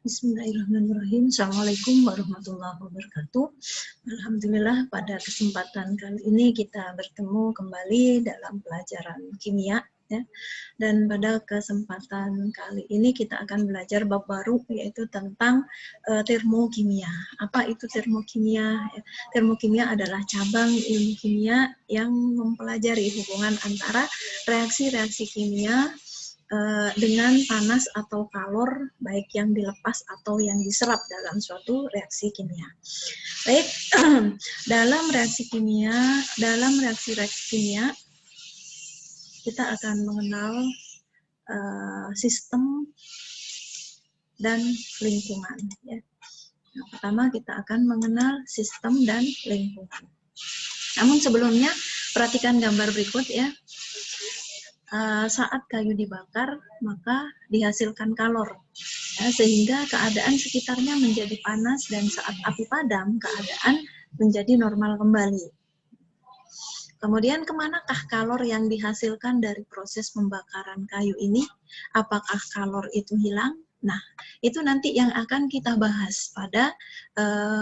Bismillahirrahmanirrahim. Assalamualaikum warahmatullahi wabarakatuh. Alhamdulillah pada kesempatan kali ini kita bertemu kembali dalam pelajaran kimia. Ya. Dan pada kesempatan kali ini kita akan belajar bab baru yaitu tentang termokimia. Apa itu termokimia? Termokimia adalah cabang ilmu kimia yang mempelajari hubungan antara reaksi-reaksi kimia dengan panas atau kalor, baik yang dilepas atau yang diserap dalam suatu reaksi kimia. Baik, dalam reaksi kimia, kita akan mengenal sistem dan lingkungan. Ya. Nah, pertama kita akan mengenal sistem dan lingkungan. Namun sebelumnya, perhatikan gambar berikut ya. Saat kayu dibakar, maka dihasilkan kalor, ya, sehingga keadaan sekitarnya menjadi panas dan saat api padam, keadaan menjadi normal kembali. Kemudian kemanakah kalor yang dihasilkan dari proses pembakaran kayu ini? Apakah kalor itu hilang? Nah, itu nanti yang akan kita bahas pada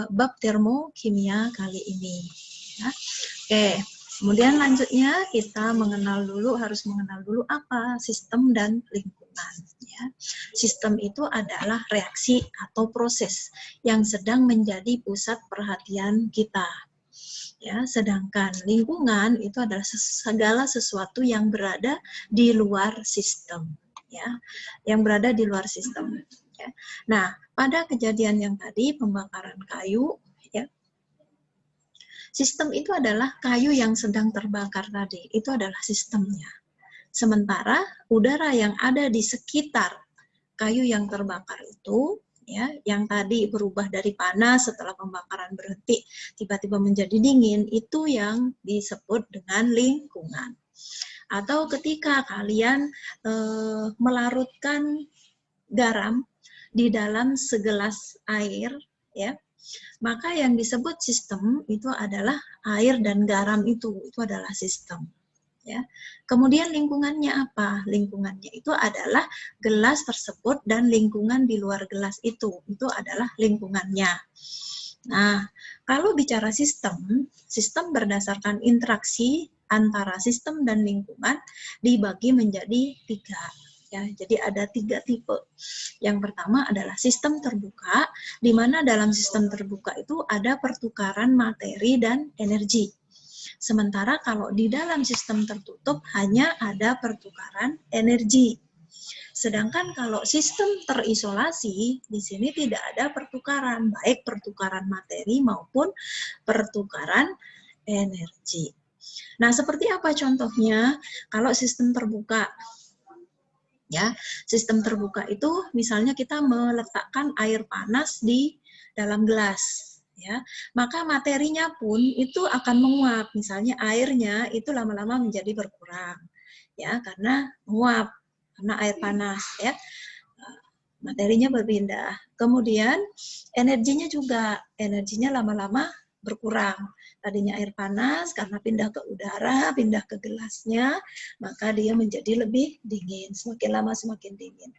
bab termokimia kali ini. Ya. Oke. Kemudian lanjutnya kita harus mengenal dulu apa sistem dan lingkungan. Ya. Sistem itu adalah reaksi atau proses yang sedang menjadi pusat perhatian kita. Ya, sedangkan lingkungan itu adalah segala sesuatu yang berada di luar sistem. Ya, yang berada di luar sistem. Ya. Nah, pada kejadian yang tadi pembakaran kayu, ya. Sistem itu adalah kayu yang sedang terbakar tadi, itu adalah sistemnya. Sementara udara yang ada di sekitar kayu yang terbakar itu, ya, yang tadi berubah dari panas setelah pembakaran berhenti, tiba-tiba menjadi dingin, itu yang disebut dengan lingkungan. Atau ketika kalian melarutkan garam di dalam segelas air, ya, maka yang disebut sistem itu adalah air dan garam itu adalah sistem. Ya. Kemudian lingkungannya apa? Lingkungannya itu adalah gelas tersebut dan lingkungan di luar gelas itu adalah lingkungannya. Nah, kalau bicara sistem berdasarkan interaksi antara sistem dan lingkungan dibagi menjadi 3. Ya, jadi ada 3 tipe. Yang pertama adalah sistem terbuka, di mana dalam sistem terbuka itu ada pertukaran materi dan energi. Sementara kalau di dalam sistem tertutup hanya ada pertukaran energi. Sedangkan kalau sistem terisolasi, di sini tidak ada pertukaran, baik pertukaran materi maupun pertukaran energi. Nah, seperti apa contohnya? Kalau sistem terbuka, ya, sistem terbuka itu misalnya kita meletakkan air panas di dalam gelas, ya, maka materinya pun itu akan menguap. Misalnya airnya itu lama-lama menjadi berkurang, ya, karena menguap, karena air panas, ya, materinya berpindah. Kemudian energinya juga, energinya lama-lama berkurang. Tadinya air panas, karena pindah ke udara, pindah ke gelasnya, maka dia menjadi lebih dingin. Semakin lama semakin dingin.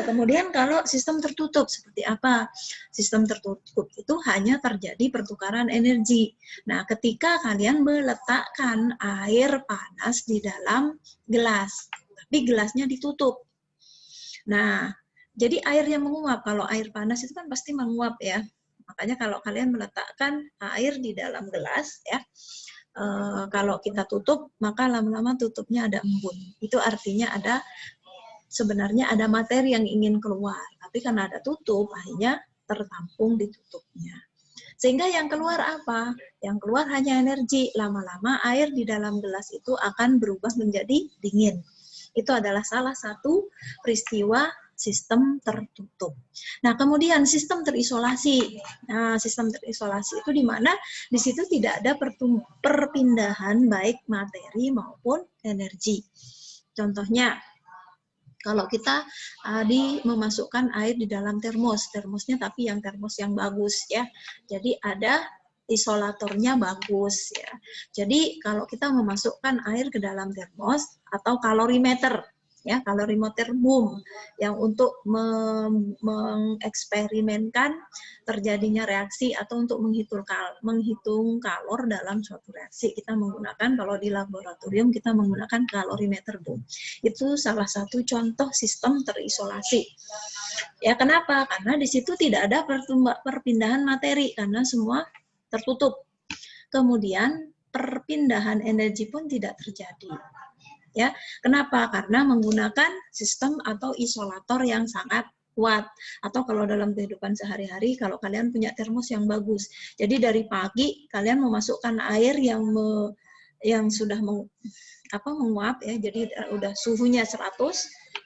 Kemudian kalau sistem tertutup, seperti apa? Sistem tertutup itu hanya terjadi pertukaran energi. Nah, ketika kalian meletakkan air panas di dalam gelas, tapi gelasnya ditutup. Nah, jadi airnya menguap. Kalau air panas itu kan pasti menguap ya. Makanya kalau kalian meletakkan air di dalam gelas, ya, kalau kita tutup, maka lama-lama tutupnya ada embun. Itu artinya sebenarnya ada materi yang ingin keluar. Tapi karena ada tutup, akhirnya tertampung di tutupnya. Sehingga yang keluar apa? Yang keluar hanya energi. Lama-lama air di dalam gelas itu akan berubah menjadi dingin. Itu adalah salah satu peristiwa sistem tertutup. Nah, kemudian sistem terisolasi. Nah, sistem terisolasi itu di mana di situ tidak ada perpindahan baik materi maupun energi. Contohnya, kalau kita memasukkan air di dalam termosnya tapi yang termos yang bagus ya. Jadi ada isolatornya bagus ya. Jadi kalau kita memasukkan air ke dalam termos atau kalorimeter, ya, kalorimeter boom yang untuk mengeksperimenkan terjadinya reaksi atau untuk menghitung kalor dalam suatu reaksi. Kita menggunakan, kalau di laboratorium kita menggunakan kalorimeter boom. Itu salah satu contoh sistem terisolasi. Ya, kenapa? Karena di situ tidak ada perpindahan materi karena semua tertutup. Kemudian perpindahan energi pun tidak terjadi. Ya, kenapa? Karena menggunakan sistem atau isolator yang sangat kuat. Atau kalau dalam kehidupan sehari-hari, kalau kalian punya termos yang bagus, jadi dari pagi kalian memasukkan air yang sudah menguap, ya, jadi udah suhunya 100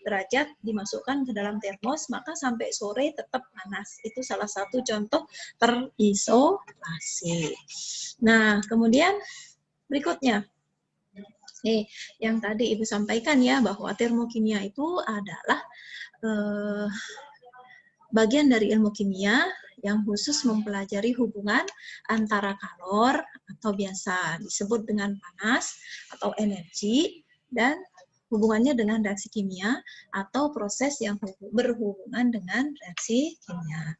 derajat dimasukkan ke dalam termos, maka sampai sore tetap panas. Itu salah satu contoh terisolasi. Nah, kemudian berikutnya, yang tadi Ibu sampaikan ya, bahwa termokimia itu adalah bagian dari ilmu kimia yang khusus mempelajari hubungan antara kalor atau biasa disebut dengan panas atau energi dan hubungannya dengan reaksi kimia atau proses yang berhubungan dengan reaksi kimia.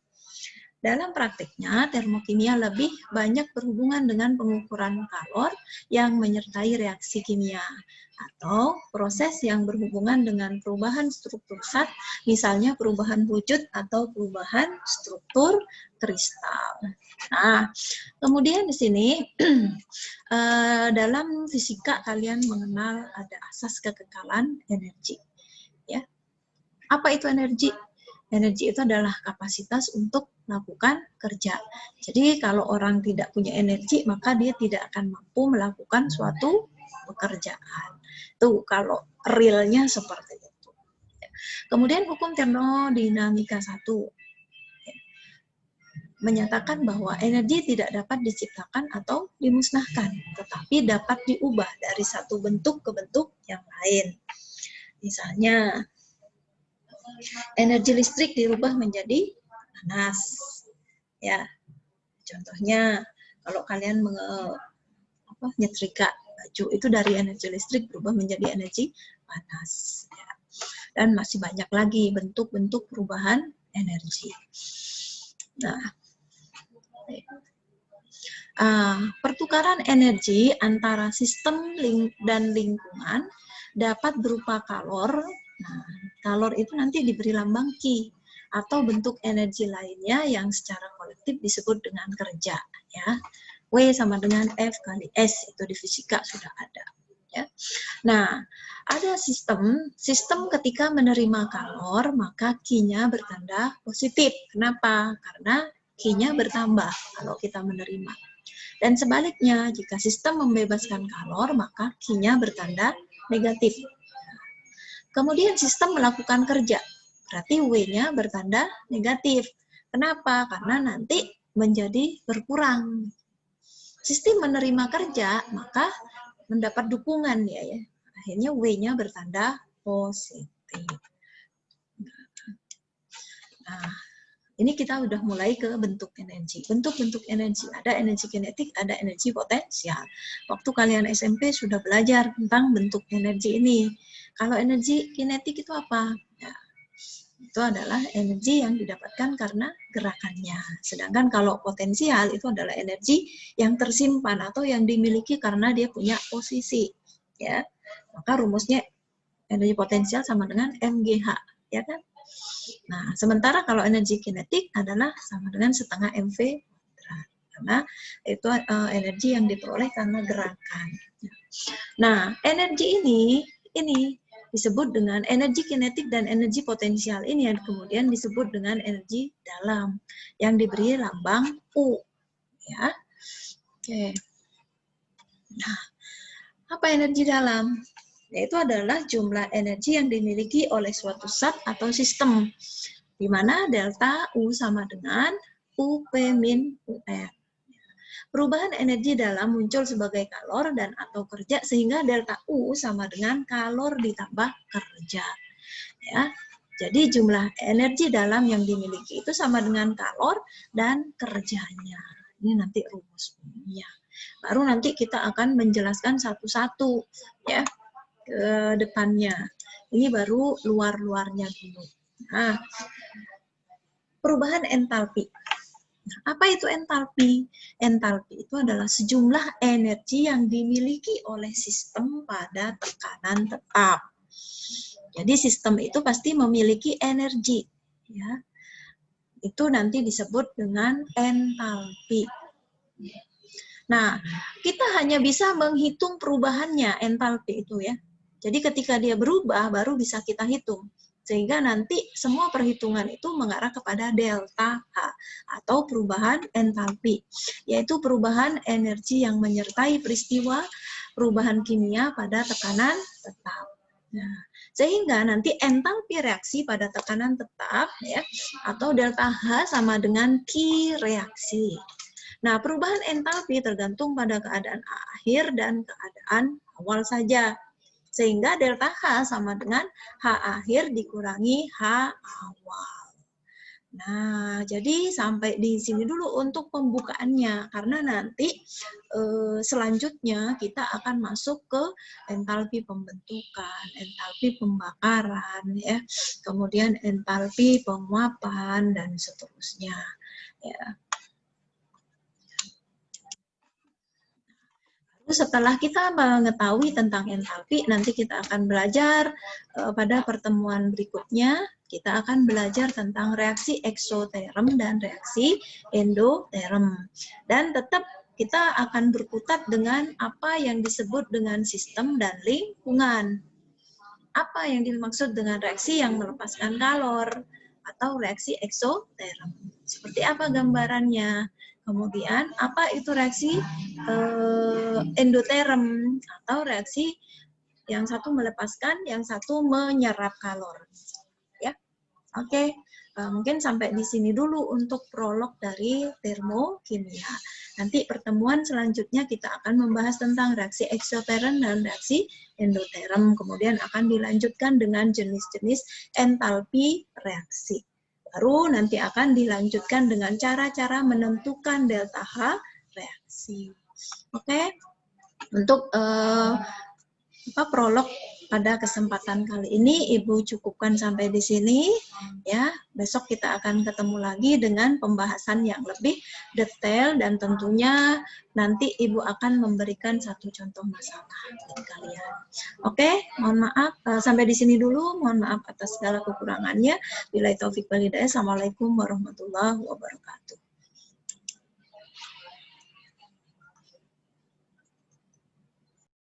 Dalam praktiknya, termokimia lebih banyak berhubungan dengan pengukuran kalor yang menyertai reaksi kimia atau proses yang berhubungan dengan perubahan struktur zat, misalnya perubahan wujud atau perubahan struktur kristal. Nah, kemudian di sini dalam fisika kalian mengenal ada asas kekekalan energi. Ya, apa itu energi? Energi itu adalah kapasitas untuk melakukan kerja. Jadi kalau orang tidak punya energi, maka dia tidak akan mampu melakukan suatu pekerjaan. Itu kalau realnya seperti itu. Kemudian hukum termodinamika 1 menyatakan bahwa energi tidak dapat diciptakan atau dimusnahkan, tetapi dapat diubah dari satu bentuk ke bentuk yang lain. Misalnya, energi listrik dirubah menjadi panas. Ya, contohnya kalau kalian nyetrika baju itu dari energi listrik berubah menjadi energi panas. Ya. Dan masih banyak lagi bentuk-bentuk perubahan energi. Nah, pertukaran energi antara sistem dan lingkungan dapat berupa kalor. Nah, kalor itu nanti diberi lambang Q atau bentuk energi lainnya yang secara kolektif disebut dengan kerja. Ya, W sama dengan F kali S, itu di fisika sudah ada. Ya. Nah, ada sistem ketika menerima kalor maka Q-nya bertanda positif. Kenapa? Karena Q-nya bertambah kalau kita menerima. Dan sebaliknya, jika sistem membebaskan kalor, maka Q-nya bertanda negatif. Kemudian sistem melakukan kerja, berarti W-nya bertanda negatif. Kenapa? Karena nanti menjadi berkurang. Sistem menerima kerja, maka mendapat dukungan ya. Akhirnya W-nya bertanda positif. Nah, ini kita udah mulai ke bentuk energi. Bentuk-bentuk energi, ada energi kinetik, ada energi potensial. Waktu kalian SMP sudah belajar tentang bentuk energi ini. Kalau energi kinetik itu apa? Ya, itu adalah energi yang didapatkan karena gerakannya. Sedangkan kalau potensial itu adalah energi yang tersimpan atau yang dimiliki karena dia punya posisi. Ya, maka rumusnya energi potensial sama dengan MGH, ya kan? Nah, sementara kalau energi kinetik adalah sama dengan setengah MV kuadrat. Karena itu energi yang diperoleh karena gerakan. Nah, energi ini disebut dengan energi kinetik dan energi potensial ini yang kemudian disebut dengan energi dalam yang diberi lambang U. Ya. Oke. Nah, apa energi dalam? Yaitu adalah jumlah energi yang dimiliki oleh suatu zat atau sistem, di mana delta U sama dengan UP min UR. Perubahan energi dalam muncul sebagai kalor dan atau kerja, sehingga delta U sama dengan kalor ditambah kerja. Ya, jadi jumlah energi dalam yang dimiliki itu sama dengan kalor dan kerjanya. Ini nanti rumus umumnya. Baru nanti kita akan menjelaskan satu-satu ya ke depannya. Ini baru luar-luarnya dulu. Nah, perubahan entalpi. Apa itu entalpi? Entalpi itu adalah sejumlah energi yang dimiliki oleh sistem pada tekanan tetap. Jadi sistem itu pasti memiliki energi, ya. Itu nanti disebut dengan entalpi. Nah, kita hanya bisa menghitung perubahannya entalpi itu ya. Jadi ketika dia berubah baru bisa kita hitung. Sehingga nanti semua perhitungan itu mengarah kepada delta H atau perubahan entalpi, yaitu perubahan energi yang menyertai peristiwa perubahan kimia pada tekanan tetap. Nah, sehingga nanti entalpi reaksi pada tekanan tetap ya atau delta H sama dengan Q reaksi. Nah, perubahan entalpi tergantung pada keadaan akhir dan keadaan awal saja. Sehingga delta H sama dengan H akhir dikurangi H awal. Nah, jadi sampai di sini dulu untuk pembukaannya. Karena nanti selanjutnya kita akan masuk ke entalpi pembentukan, entalpi pembakaran, ya, kemudian entalpi penguapan, dan seterusnya. Ya. Setelah kita mengetahui tentang entalpi, nanti kita akan belajar pada pertemuan berikutnya, kita akan belajar tentang reaksi eksoterm dan reaksi endoterm. Dan tetap kita akan berkutat dengan apa yang disebut dengan sistem dan lingkungan. Apa yang dimaksud dengan reaksi yang melepaskan kalor atau reaksi eksoterm? Seperti apa gambarannya? Kemudian, apa itu reaksi endoterm atau reaksi yang satu melepaskan, yang satu menyerap kalor. Ya, oke. Mungkin sampai di sini dulu untuk prolog dari termokimia. Nanti pertemuan selanjutnya kita akan membahas tentang reaksi eksoterm dan reaksi endoterm. Kemudian akan dilanjutkan dengan jenis-jenis entalpi reaksi. Baru nanti akan dilanjutkan dengan cara-cara menentukan delta H reaksi. Oke, untuk prolog pada kesempatan kali ini Ibu cukupkan sampai di sini. Ya, besok kita akan ketemu lagi dengan pembahasan yang lebih detail dan tentunya nanti Ibu akan memberikan satu contoh masalah buat kalian. Oke, mohon maaf sampai di sini dulu. Mohon maaf atas segala kekurangannya. Billahi taufik wal hidayah. Assalamualaikum warahmatullahi wabarakatuh.